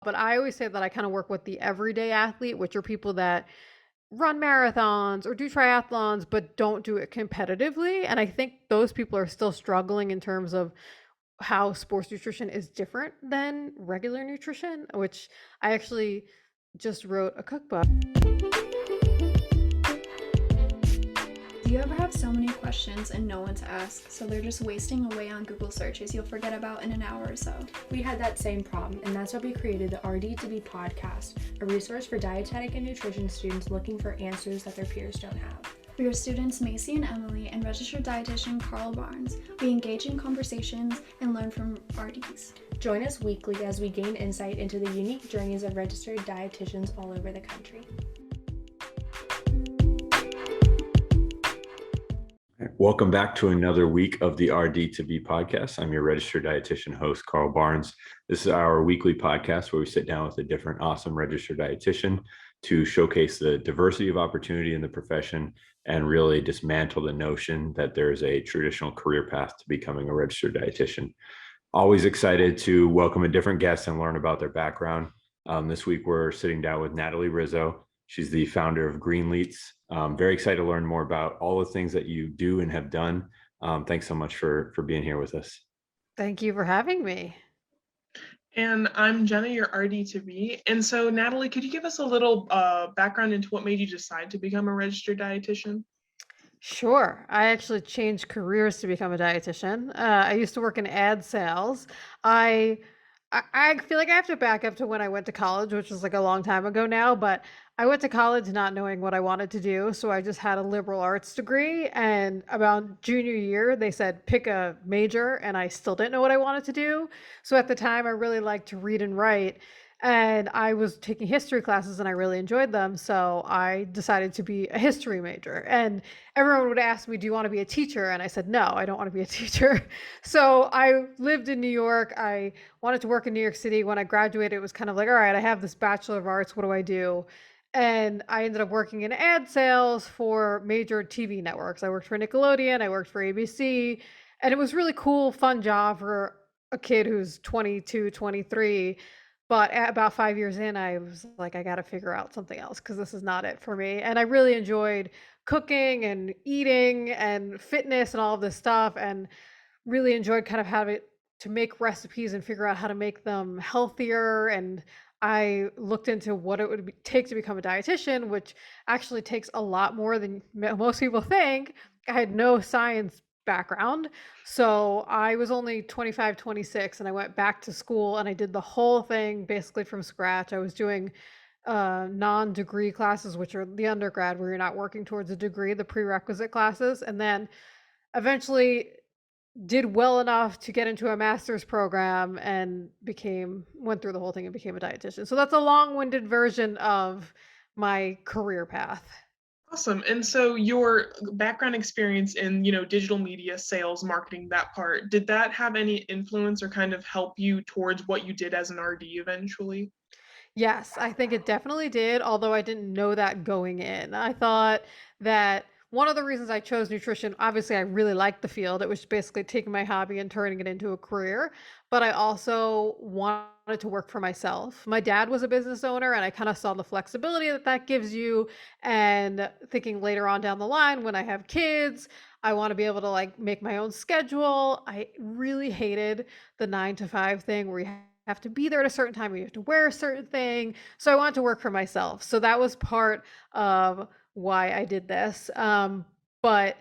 But I always say that I kind of work with the everyday athlete, which are people that run marathons or do triathlons, but don't do it competitively. And I think those people are still struggling in terms of how sports nutrition is different than regular nutrition, which I actually just wrote a cookbook. Do you ever have so many questions and no one to ask, so they're just wasting away on Google searches you'll forget about in an hour or so? We had that same problem, and that's why we created the RD2BE podcast, a resource for dietetic and nutrition students looking for answers that their peers don't have. We are students Macy and Emily and registered dietitian Carl Barnes. We engage in conversations and learn from RDs. Join us weekly as we gain insight into the unique journeys of registered dietitians all over the country. Welcome back to another week of the RD2BE podcast. I'm your registered dietitian host, Carl Barnes. This is our weekly podcast where we sit down with a different awesome registered dietitian to showcase the diversity of opportunity in the profession and really dismantle the notion that there's a traditional career path to becoming a registered dietitian. Always excited to welcome a different guest and learn about their background. This week, we're sitting down with Natalie Rizzo. She's the founder of Greenletes. Very excited to learn more about all the things that you do and have done. Thanks so much for being here with us. Thank you for having me. And I'm Jenna, your RD2BE. And so, Natalie, could you give us a little background into what made you decide to become a registered dietitian? Sure. I actually changed careers to become a dietitian. I used to work in ad sales. I I feel like I have to back up to when I went to college, which was like a long time ago now, but I went to college not knowing what I wanted to do. So I just had a liberal arts degree. And about junior year, they said pick a major, and I still didn't know what I wanted to do. So at the time, I really liked to read and write. And I was taking history classes and I really enjoyed them. So I decided to be a history major. And everyone would ask me, do you want to be a teacher? And I said, no, I don't want to be a teacher. So I lived in New York. I wanted to work in New York City. When I graduated, it was kind of like, all right, I have this Bachelor of Arts. What do I do? And I ended up working in ad sales for major TV networks. I worked for Nickelodeon, I worked for ABC, and it was really cool, fun job for a kid who's 22, 23. But at about 5 years in, I was like, I got to figure out something else because this is not it for me. And I really enjoyed cooking and eating and fitness and all of this stuff, and really enjoyed kind of having to make recipes and figure out how to make them healthier. And I looked into what it would take to become a dietitian, which actually takes a lot more than most people think. I had no science background. So I was only 25, 26, and I went back to school and I did the whole thing basically from scratch. I was doing non-degree classes, which are the undergrad where you're not working towards a degree, the prerequisite classes, and then eventually did well enough to get into a master's program and went through the whole thing and became a dietitian. So that's a long-winded version of my career path. Awesome. And so your background experience in, digital media, sales, marketing, that part, did that have any influence or kind of help you towards what you did as an RD eventually? Yes, I think it definitely did, although I didn't know that going in. I thought that one of the reasons I chose nutrition, obviously, I really liked the field. It was basically taking my hobby and turning it into a career, but I also wanted to work for myself. My dad was a business owner, and I kind of saw the flexibility that that gives you. And thinking later on down the line, when I have kids, I want to be able to like make my own schedule. I really hated the 9 to 5 thing where you have to be there at a certain time, or you have to wear a certain thing. So I wanted to work for myself. So that was part of why I did this. But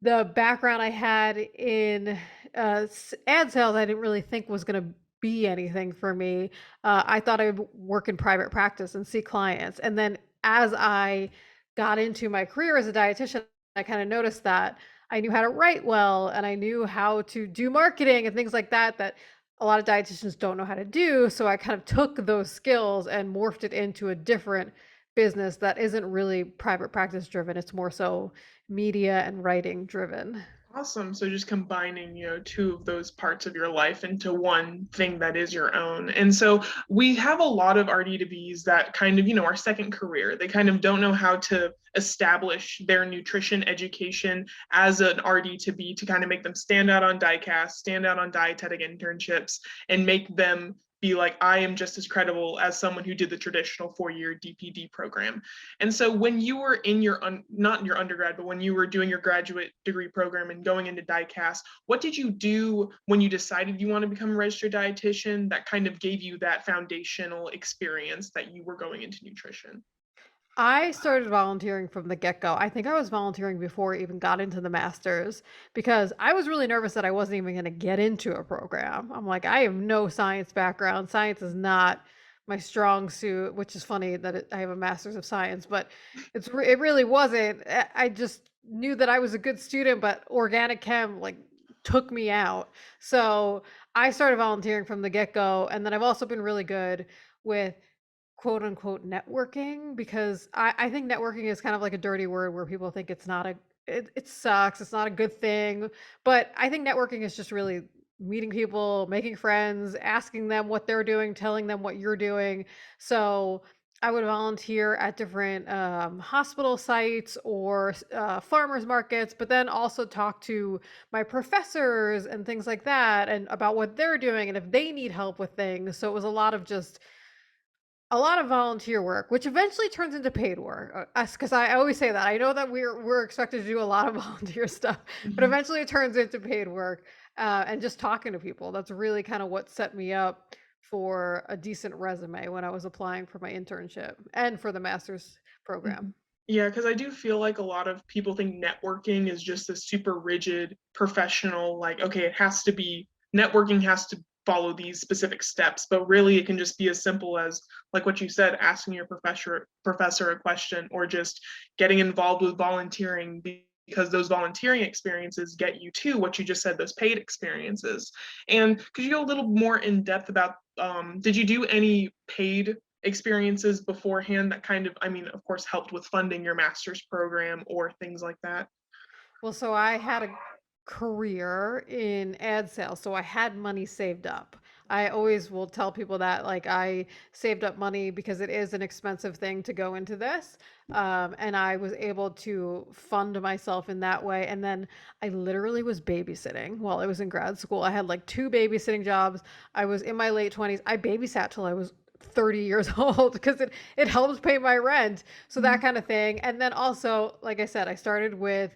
the background I had in ad sales, I didn't really think was going to be anything for me. I thought I would work in private practice and see clients. And then as I got into my career as a dietitian, I kind of noticed that I knew how to write well and I knew how to do marketing and things like that, that a lot of dietitians don't know how to do. So I kind of took those skills and morphed it into a different business that isn't really private practice driven. It's more so media and writing driven. Awesome. So just combining, two of those parts of your life into one thing that is your own. And so we have a lot of RD2Bs that kind of, are second career. They kind of don't know how to establish their nutrition education as an RD2B to kind of make them stand out on diecast, stand out on dietetic internships, and make them be like, I am just as credible as someone who did the traditional 4-year DPD program. And so when you were in your, not in your undergrad, but when you were doing your graduate degree program and going into diecast, what did you do when you decided you want to become a registered dietitian that kind of gave you that foundational experience that you were going into nutrition? I started volunteering from the get-go. I think I was volunteering before I even got into the master's because I was really nervous that I wasn't even going to get into a program. I'm like, I have no science background. Science is not my strong suit, which is funny that I have a master's of science, but it really wasn't. I just knew that I was a good student, but organic chem like took me out. So I started volunteering from the get-go, and then I've also been really good with quote unquote networking because I think networking is kind of like a dirty word where people think it's not it sucks, it's not a good thing. But I think networking is just really meeting people, making friends, asking them what they're doing, telling them what you're doing. So I would volunteer at different hospital sites or farmers markets, but then also talk to my professors and things like that and about what they're doing and if they need help with things. So it was a lot of volunteer work, which eventually turns into paid work. Because I always say that. I know that we're expected to do a lot of volunteer stuff, but Mhm. eventually it turns into paid work. And just talking to people. That's really kind of what set me up for a decent resume when I was applying for my internship and for the master's program. Mhm. Yeah, because I do feel like a lot of people think networking is just a super rigid professional, like, okay, it has to be networking has to follow these specific steps, but really it can just be as simple as like what you said, asking your professor a question or just getting involved with volunteering because those volunteering experiences get you to what you just said, those paid experiences. And could you go a little more in depth about did you do any paid experiences beforehand that kind of, I mean, of course, helped with funding your master's program or things like that? Well, so I had a career in ad sales, so I had money saved up. I always will tell people that, like, I saved up money because it is an expensive thing to go into this. And I was able to fund myself in that way. And then I literally was babysitting while I was in grad school. I had like two babysitting jobs. I was in my late 20s. I babysat till I was 30 years old because it helps pay my rent. So that Mhm. kind of thing. And then also, like I said, I started with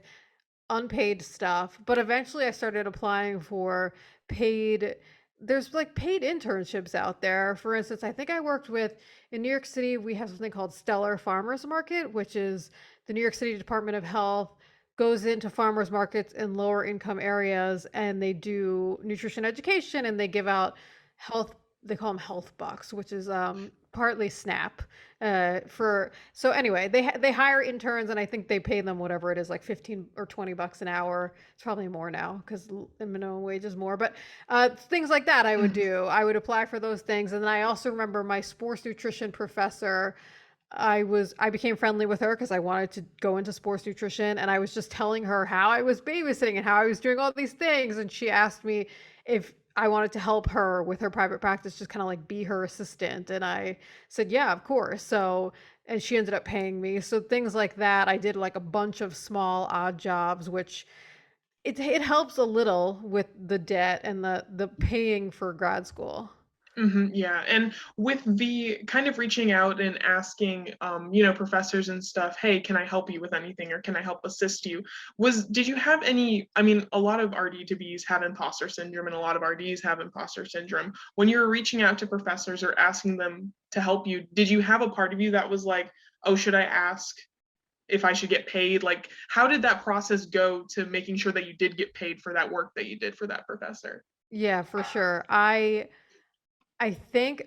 unpaid stuff, but eventually I started applying for paid there's like paid internships out there. For instance, I think I worked with in New York City, we have something called Stellar Farmers Market, which is the New York City Department of Health goes into farmers markets in lower income areas and they do nutrition education and they give out health they call them health bucks, which is partly SNAP for so anyway, they hire interns and I think they pay them whatever it is, like 15 or 20 bucks an hour. It's probably more now because the minimum wage is more, but things like that I would Mhm. do. I would apply for those things. And then I also remember my sports nutrition professor. I became friendly with her because I wanted to go into sports nutrition and I was just telling her how I was babysitting and how I was doing all these things. And she asked me if I wanted to help her with her private practice, just kind of like be her assistant. And I said, yeah, of course. So, and she ended up paying me. So things like that. I did like a bunch of small odd jobs, which it helps a little with the debt and the paying for grad school. Yeah, and with the kind of reaching out and asking, professors and stuff, hey, can I help you with anything or can I help assist you? Did you have any? I mean, a lot of RD2Bs have imposter syndrome and a lot of RDs have imposter syndrome. When you were reaching out to professors or asking them to help you, did you have a part of you that was like, oh, should I ask if I should get paid? Like, how did that process go to making sure that you did get paid for that work that you did for that professor? Yeah, for sure. I think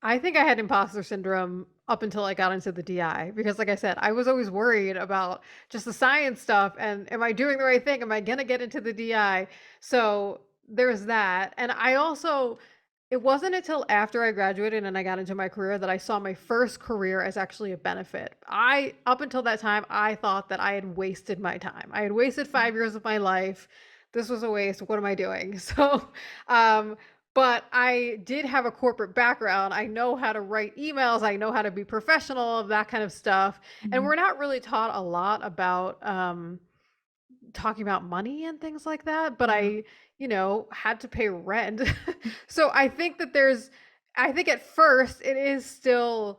I think I had imposter syndrome up until I got into the DI because like I said, I was always worried about just the science stuff and am I doing the right thing? Am I going to get into the DI? So there's that. And I also it wasn't until after I graduated and I got into my career that I saw my first career as actually a benefit. I up until that time I thought that I had wasted my time. I had wasted 5 years of my life. This was a waste. What am I doing? So um but I did have a corporate background. I know how to write emails. I know how to be professional, that kind of stuff. And Mhm. we're not really taught a lot about talking about money and things like that. But Yeah. I, had to pay rent. So I think that there's I think at first it is still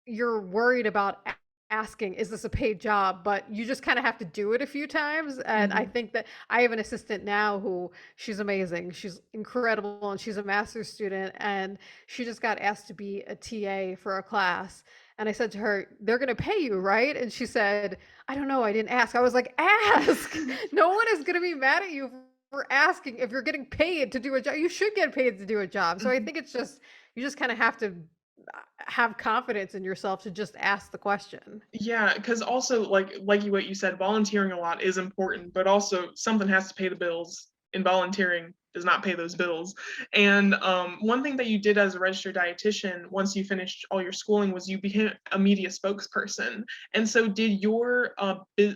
you're worried about asking, "Is this a paid job?" But you just kinda have to do it a few times, and I Mhm. think that I have an assistant now who she's amazing, she's incredible, and she's a master's student, and she just got asked to be a TA for a class, and I said to her, "They're gonna pay you, right?" And she said, "I don't know, I didn't ask." I was like, "Ask! No one is gonna be mad at you for asking if you're getting paid to do a job. You should get paid to do a job." So I Mhm. think it's just you just kinda have to have confidence in yourself to just ask the question. Yeah, because also like you what you said, volunteering a lot is important, but also something has to pay the bills, and volunteering does not pay those bills. And one thing that you did as a registered dietitian once you finished all your schooling was you became a media spokesperson. And so, did your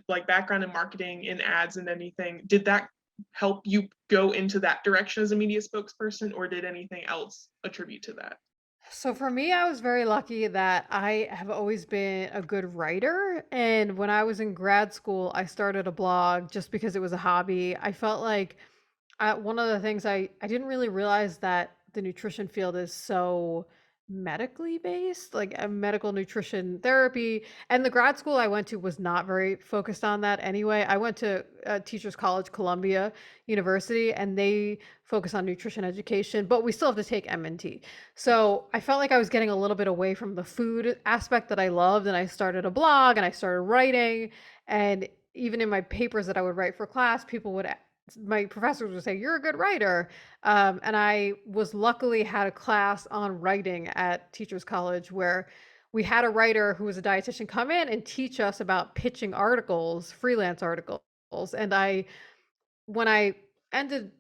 like background in marketing, in ads, and anything, did that help you go into that direction as a media spokesperson, or did anything else attribute to that? So for me, I was very lucky that I have always been a good writer. And when I was in grad school, I started a blog just because it was a hobby. I felt like one of the things I didn't really realize that the nutrition field is so medically based, like a medical nutrition therapy. And the grad school I went to was not very focused on that anyway. I went to Teachers College, Columbia University, and they focus on nutrition education, but we still have to take MNT. So I felt like I was getting a little bit away from the food aspect that I loved, and I started a blog and I started writing. And even in my papers that I would write for class, people would my professors would say, "You're a good writer." And I was luckily had a class on writing at Teachers College where we had a writer who was a dietitian come in and teach us about pitching articles, freelance articles. And when I ended,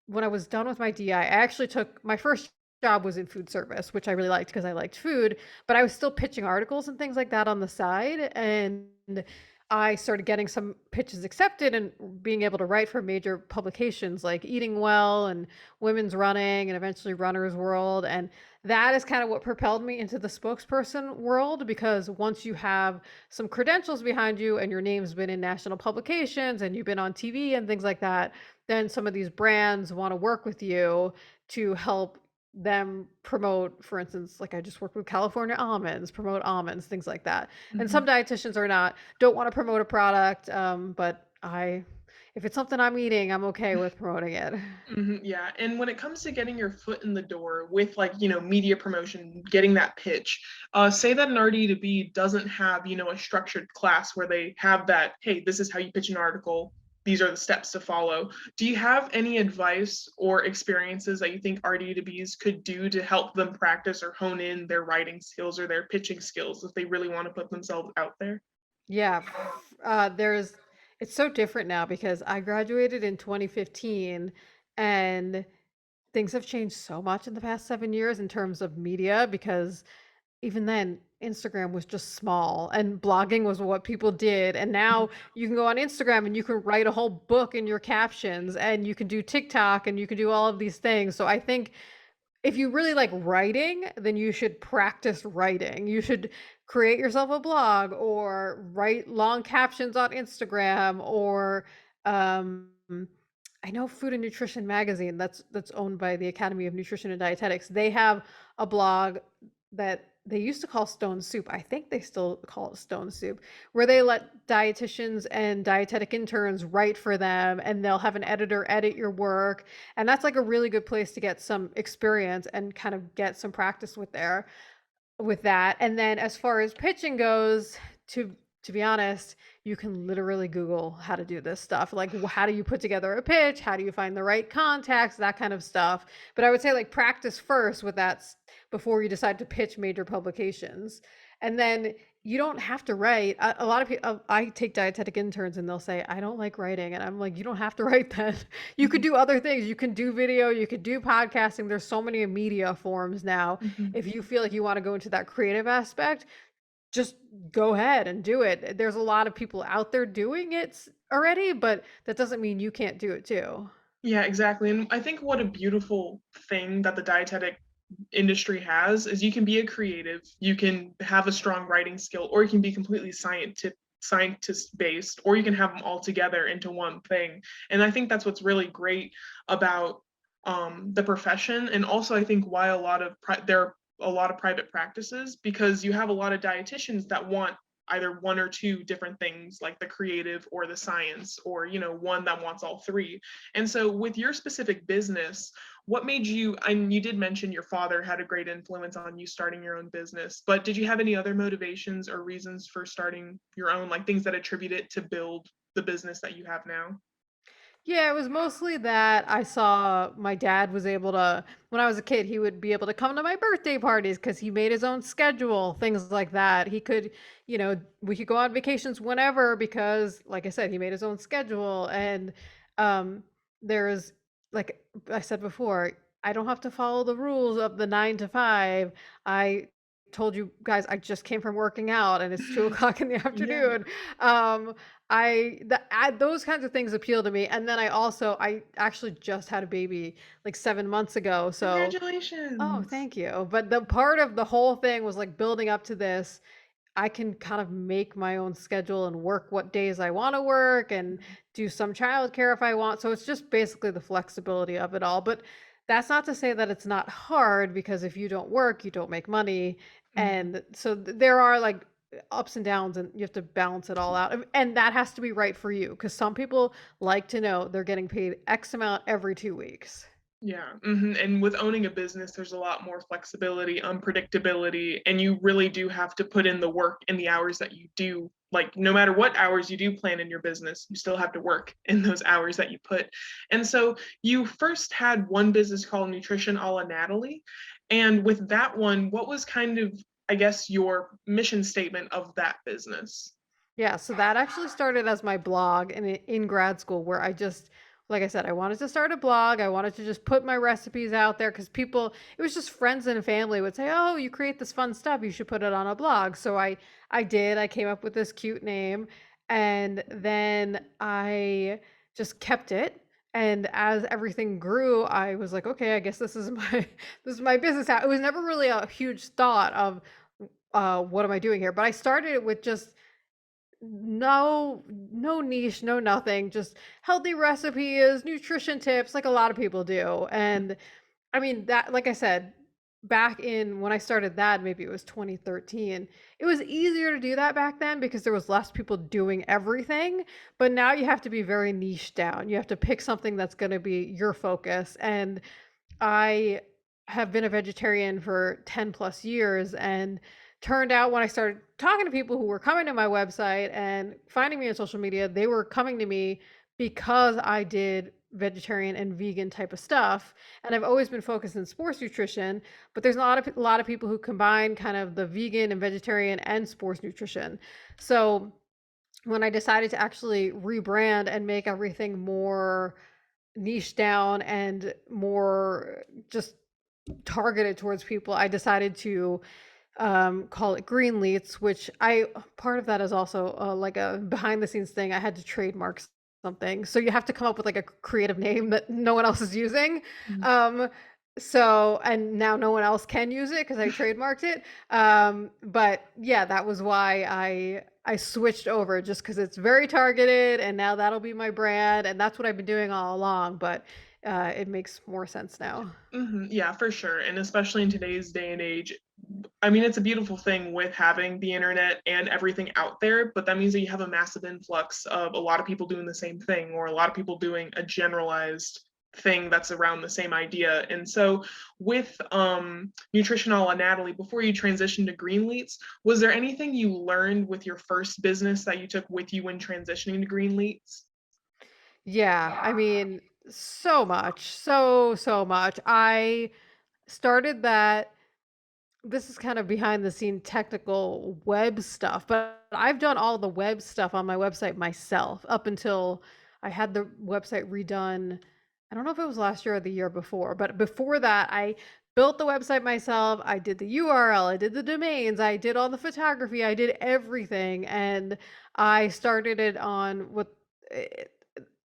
when I was done with my DI, I actually took my first job was in food service, which I really liked because I liked food, but I was still pitching articles and things like that on the side. And I started getting some pitches accepted and being able to write for major publications like Eating Well and Women's Running and eventually Runner's World. And that is kind of what propelled me into the spokesperson world because once you have some credentials behind you and your name's been in national publications and you've been on TV and things like that, then some of these brands want to work with you to help them promote, for instance, like I just worked with California almonds, promote almonds, things like that. And some Mhm. dietitians are not, don't want to promote a product, but if it's something I'm eating, I'm okay with promoting it. Mhm, yeah, and when it comes to getting your foot in the door with, like, media promotion, getting that pitch, say that an RD2B doesn't have, a structured class where they have that, "Hey, this is how you pitch an article. These are the steps to follow." Do you have any advice or experiences that you think RD2Bs could do to help them practice or hone in their writing skills or their pitching skills if they really wanna put themselves out there? Yeah, there's it's so different now because I graduated in 2015 and things have changed so much in the past 7 years in terms of media because even then, Instagram was just small and blogging was what people did. And now you can go on Instagram and you can write a whole book in your captions and you can do TikTok and you can do all of these things. So I think if you really like writing, then you should practice writing. You should create yourself a blog or write long captions on Instagram or um I know Food and Nutrition magazine that's owned by the Academy of Nutrition and Dietetics. They have a blog that they used to call Stone Soup. I think they still call it Stone Soup, where they let dietitians and dietetic interns write for them and they'll have an editor edit your work. And that's like a really good place to get some experience and kind of get some practice with that. And then as far as pitching goes, to be honest, you can literally Google how to do this stuff. Like how do you put together a pitch? How do you find the right contacts? That kind of stuff. But I would say like practice first with that before you decide to pitch major publications. And then you don't have to write. A lot of people, I take dietetic interns and they'll say, I don't like writing. And I'm like, you don't have to write that. You could Mhm, do other things. You can do video, you could do podcasting. There's so many media forms now. mhm. If you feel like you want to go into that creative aspect, just go ahead and do it. There's a lot of people out there doing it already, but that doesn't mean you can't do it too. Yeah, exactly, and I think what a beautiful thing that the dietetic industry has is you can be a creative, you can have a strong writing skill, or you can be completely scientist based, or you can have them all together into one thing. And I think that's what's really great about the profession, and also I think why there are a lot of private practices, because you have a lot of dietitians that want either one or two different things, like the creative or the science, or one that wants all three. And so with your specific business, what made you, and you did mention your father had a great influence on you starting your own business, but did you have any other motivations or reasons for starting your own, like things that attribute it to build the business that you have now? Yeah, it was mostly that I saw my dad was able to, when I was a kid, he would be able to come to my birthday parties because he made his own schedule, things like that. He could, we could go on vacations whenever because, like I said, he made his own schedule. And um, there's, like I said before, I don't have to follow the rules of the 9 to 5. I told you guys I just came from working out and it's 2 o'clock in the Yeah. afternoon. Um, those kinds of things appeal to me, and then I actually just had a baby, like, 7 months ago, so oh, Congratulations. thank you, but the part of the whole thing was, like, building up to this. I can kind of make my own schedule and work what days I wanna work and do some childcare if I want, so it's just basically the flexibility of it all, but that's not to say that it's not hard because if you don't work, you don't make money, Mhm. and so there are, like, ups and downs, and you have to balance it all out, and that has to be right for you because some people like to know they're getting paid X amount every 2 weeks. Yeah, and with owning a business, there's a lot more flexibility, unpredictability, and you really do have to put in the work in the hours that you do. Like, no matter what hours you do plan in your business, you still have to work in those hours that you put. And so you first had one business called Nutrition a la Natalie. And with that one, what was kind of, I guess, your mission statement of that business? Yeah, so that actually started as my blog in grad school where I just, like I said, I wanted to start a blog. I wanted to just put my recipes out there because people, it was just friends and family would say, "Oh, you create this fun stuff. You should put it on a blog." So I did. I came up with this cute name, and then I just kept it. And as everything grew, I was like, "Okay, I guess this is my this is my business." It was never really a huge thought of what am I doing here? But I started it with just no niche, no nothing, just healthy recipes, nutrition tips like a lot of people do. And I mean that, like I said, back in when I started that, maybe it was 2013. It was easier to do that back then because there was less people doing everything, but now you have to be very niche down. You have to pick something that's going to be your focus. And I have been a vegetarian for 10 plus years, and turned out when I started talking to people who were coming to my website and finding me on social media, they were coming to me because I did vegetarian and vegan type of stuff. And I've always been focused in sports nutrition, but there's a lot of people who combine kind of the vegan and vegetarian and sports nutrition. So when I decided to actually rebrand and make everything more niche down and more just targeted towards people, I decided to call it Greenletes, which I part of that is also like a behind the scenes thing. I had to trademark something, so you have to come up with like a creative name that no one else is using. Mhm. Um, and now no one else can use it because I trademarked it. But yeah, that was why I switched over just because it's very targeted, and now that'll be my brand, and that's what I've been doing all along. But it makes more sense now. Yeah, for sure. And especially in today's day and age, I mean, it's a beautiful thing with having the internet and everything out there, but that means that you have a massive influx of a lot of people doing the same thing, or a lot of people doing a generalized thing that's around the same idea. And so with Nutrition a la Natalie, before you transitioned to Greenletes, was there anything you learned with your first business that you took with you when transitioning to Greenletes? Yeah, I mean, so much, so much. I started that. This is kind of behind the scene technical web stuff, but I've done all the web stuff on my website myself up until I had the website redone. I don't know if it was last year or the year before, but before that, I built the website myself. I did the URL, I did the domains, I did all the photography, I did everything. And I started it on what, eh,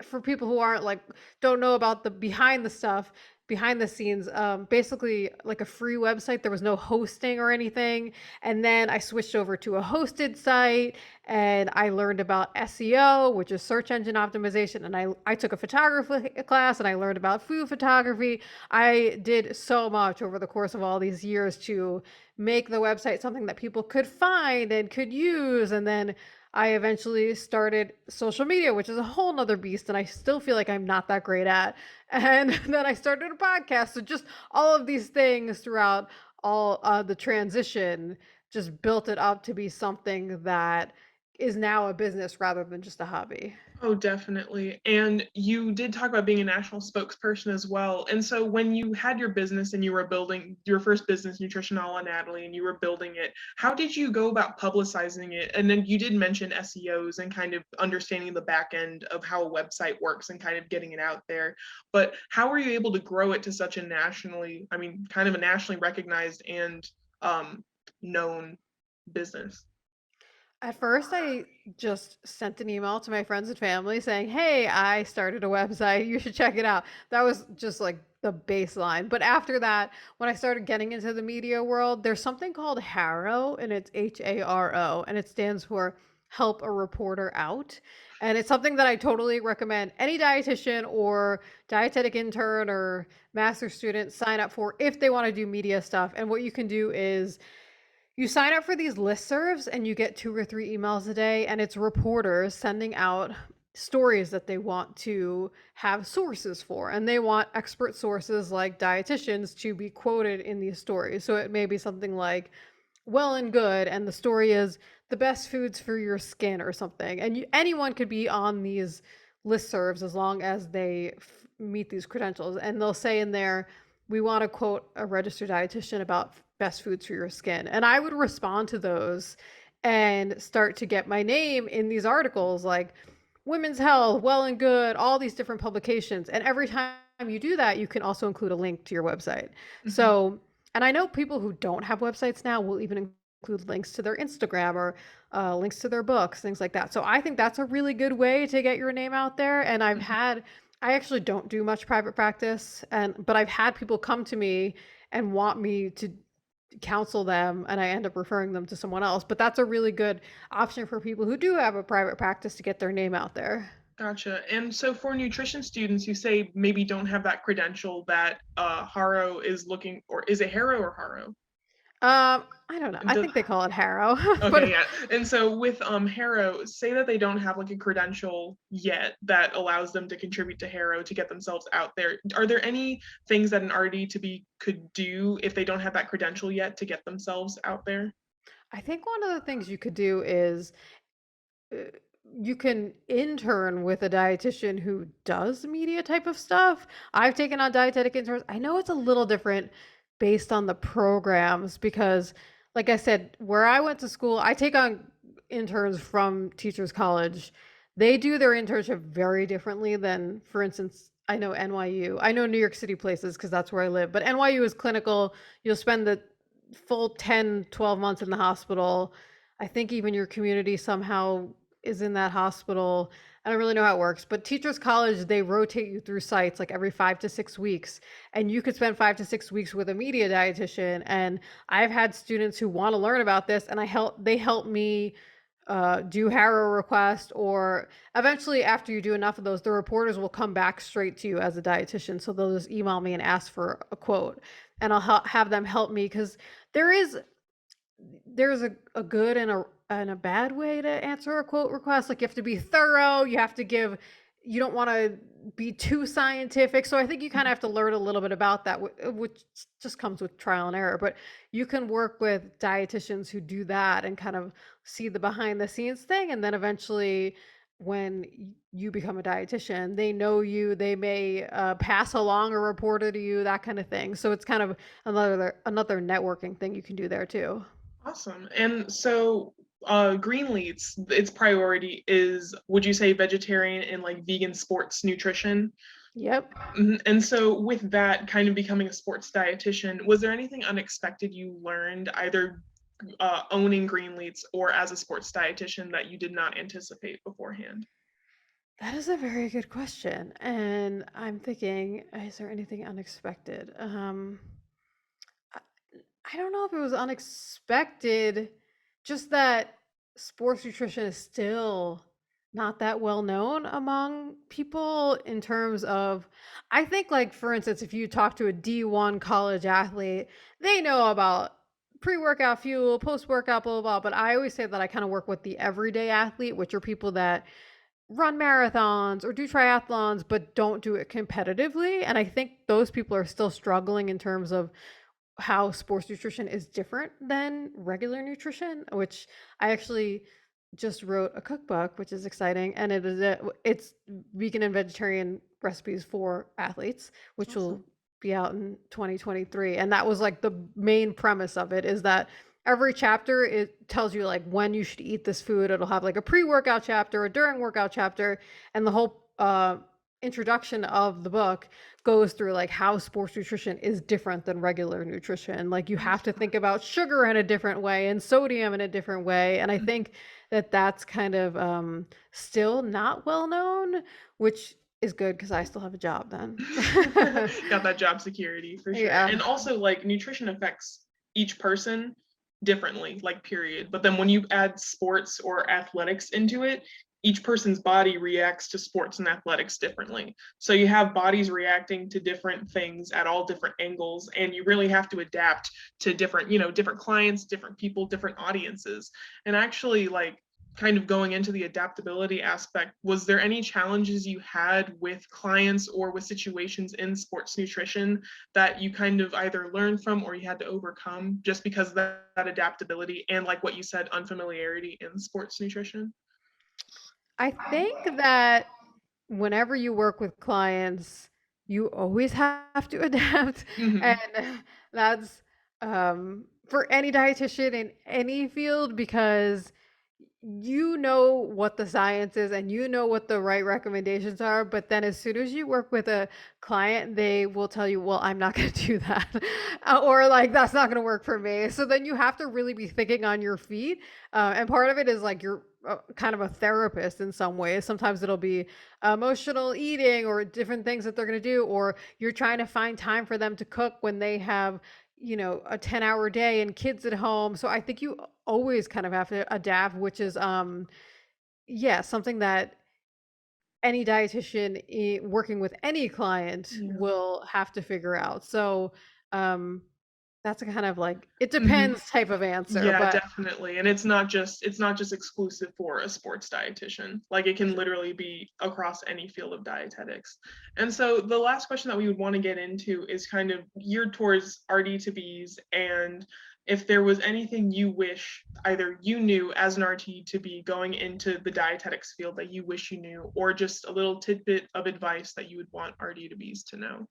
for people who aren't like, don't know about the behind the stuff. behind the scenes, basically like a free website. There was no hosting or anything. And then I switched over to a hosted site and I learned about SEO, which is search engine optimization. And I took a photography class and I learned about food photography. I did so much over the course of all these years to make the website something that people could find and could use. And then I eventually started social media, which is a whole nother beast, and I still feel like I'm not that great at. And then I started a podcast. So just all of these things throughout all the transition just built it up to be something that is now a business rather than just a hobby. Oh, definitely. And you did talk about being a national spokesperson as well. And so when you had your business and you were building your first business, Nutrition a la Natalie, and you were building it, how did you go about publicizing it? And then you did mention SEOs and kind of understanding the back end of how a website works and kind of getting it out there. But how were you able to grow it to such a nationally, I mean, kind of a nationally recognized and known business? At first, I just sent an email to my friends and family saying, "Hey, I started a website. You should check it out." That was just like the baseline. But after that, when I started getting into the media world, there's something called HARO, and it's HARO, and it stands for Help a Reporter Out. And it's something that I totally recommend any dietitian or dietetic intern or master student sign up for if they want to do media stuff. And what you can do is you sign up for these listservs and you get 2 or 3 emails a day, and it's reporters sending out stories that they want to have sources for. And they want expert sources like dietitians to be quoted in these stories. So it may be something like Well and Good, and the story is the best foods for your skin or something. And anyone could be on these listservs as long as they meet these credentials. And they'll say in there, we want to quote a registered dietitian about best foods for your skin. And I would respond to those and start to get my name in these articles like Women's Health, Well and Good, all these different publications. And every time you do that, you can also include a link to your website. Mhm. So, and I know people who don't have websites now will even include links to their Instagram or links to their books, things like that. So I think that's a really good way to get your name out there. And I actually don't do much private practice, but I've had people come to me and want me to counsel them, and I end up referring them to someone else. But that's a really good option for people who do have a private practice to get their name out there. Gotcha. And so for nutrition students, you say maybe don't have that credential that Haro is looking, or is it Haro or Haro? I don't know. And I does, think they call it Harrow, okay, but yeah. And so with Haro, say that they don't have like a credential yet that allows them to contribute to Haro to get themselves out there. Are there any things that an RD2BE could do if they don't have that credential yet to get themselves out there? I think one of the things you could do is uh, you can intern with a dietitian who does media type of stuff. I've taken on dietetic interns. I know it's a little different based on the programs because, like I said, where I went to school, I take on interns from Teachers College. They do their internship very differently than, for instance, I know NYU. I know New York City places because that's where I live, but NYU is clinical. You'll spend the full 10, 12 months in the hospital. I think even your community somehow is in that hospital. I don't really know how it works, but Teachers College, they rotate you through sites like every 5 to 6 weeks. And you could spend 5 to 6 weeks with a media dietitian. And I've had students who want to learn about this, and they help me do Harrow request, or eventually after you do enough of those, the reporters will come back straight to you as a dietitian. So they'll just email me and ask for a quote, and I'll have them help me because there is there's a good and a bad way to answer a quote request. Like you have to be thorough, you don't want to be too scientific. So I think you kind of have to learn a little bit about that, which just comes with trial and error. But you can work with dietitians who do that and kind of see the behind the scenes thing. And then eventually, when you become a dietitian, they know you, they may pass along a reporter to you, that kind of thing. So it's kind of another networking thing you can do there too. Awesome. And so Greenletes, its priority is, would you say, vegetarian and like vegan sports nutrition? Yep. And so with that kind of becoming a sports dietitian, was there anything unexpected you learned either owning Greenletes or as a sports dietitian that you did not anticipate beforehand? That is a very good question. And I'm thinking, is there anything unexpected? I, I don't know if it was unexpected, just that sports nutrition is still not that well known among people in terms of, I think, like, for instance, if you talk to a D1 college athlete, they know about pre workout fuel, post workout, blah, blah, blah. But I always say that I kind of work with the everyday athlete, which are people that run marathons or do triathlons but don't do it competitively, and I think those people are still struggling in terms of how sports nutrition is different than regular nutrition, which I actually just wrote a cookbook, which is exciting, and it's vegan and vegetarian recipes for athletes, which will Awesome. be out in 2023. And that was like the main premise of it, is that every chapter it tells you like when you should eat this food. It'll have like a pre-workout chapter, a during workout chapter, and the whole introduction of the book goes through like how sports nutrition is different than regular nutrition. Like you have to think about sugar in a different way and sodium in a different way. And I think that that's kind of still not well known, which is good because I still have a job then. Got that job security for sure. Yeah. And also, like, nutrition affects each person differently, like, period. But then when you add sports or athletics into it, each person's body reacts to sports and athletics differently. So you have bodies reacting to different things at all different angles, and you really have to adapt to different, different clients, different people, different audiences. And actually, like, kind of going into the adaptability aspect, was there any challenges you had with clients or with situations in sports nutrition that you kind of either learned from or you had to overcome just because of that adaptability and, like what you said, unfamiliarity in sports nutrition? I think that whenever you work with clients, you always have to adapt. And Hmm. that's for any dietitian in any field, because you know what the science is and you know what the right recommendations are, but then as soon as you work with a client, they will tell you, well, I'm not going to do that. Or like, that's not going to work for me. So then you have to really be thinking on your feet. And part of it is like you're kind of a therapist in some ways. Sometimes it'll be emotional eating or different things that they're going to do, or you're trying to find time for them to cook when they have, a 10-hour day and kids at home. So I think you always kind of have to adapt, which is yeah, something that any dietitian working with any client Yeah. will have to figure out. So um that's a kind of like, it Hmm. depends type of answer, Yeah, but definitely. And it's not just exclusive for a sports dietitian. Like, it for can sure. literally be across any field of dietetics. And so the last question that we would want to get into is kind of geared towards RD2Bs, and if there was anything you wish either you knew as an RD2B going into the dietetics field that you wish you knew, or just a little tidbit of advice that you would want RD2Bs to know.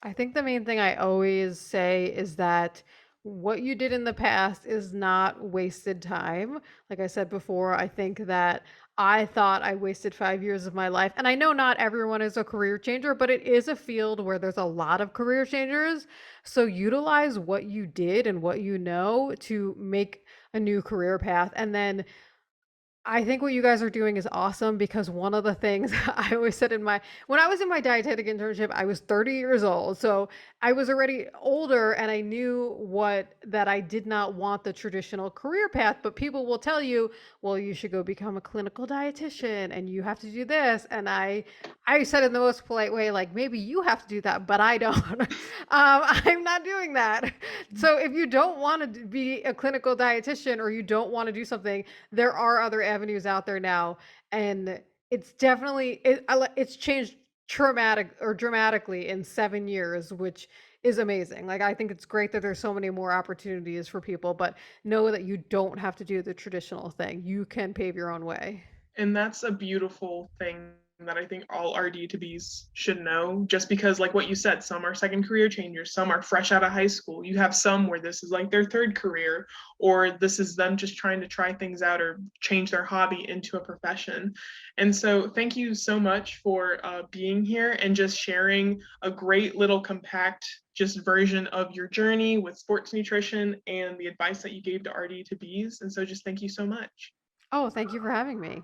I think the main thing I always say is that what you did in the past is not wasted time. Like I said before, I think that I thought I wasted 5 years of my life. And I know not everyone is a career changer, but it is a field where there's a lot of career changers. So utilize what you did and what you know to make a new career path. And then I think what you guys are doing is awesome, because one of the things I always said when I was in my dietetic internship, I was 30 years old. So I was already older and I knew that I did not want the traditional career path, but people will tell you, well, you should go become a clinical dietitian and you have to do this. And I said in the most polite way, like, maybe you have to do that, but I don't. I'm not doing that. So if you don't want to be a clinical dietitian or you don't want to do something, there are other avenues out there now, and it's definitely it's changed dramatically in 7 years, which is amazing. Like, I think it's great that there's so many more opportunities for people, but know that you don't have to do the traditional thing. You can pave your own way. And that's a beautiful thing that I think all RD2Bs should know, just because, like what you said, some are second career changers, some are fresh out of high school. You have some where this is like their third career, or this is them just trying to try things out or change their hobby into a profession. And so, thank you so much for being here and just sharing a great little compact just version of your journey with sports nutrition and the advice that you gave to RD2Bs. And so, just thank you so much. Oh, thank you for having me.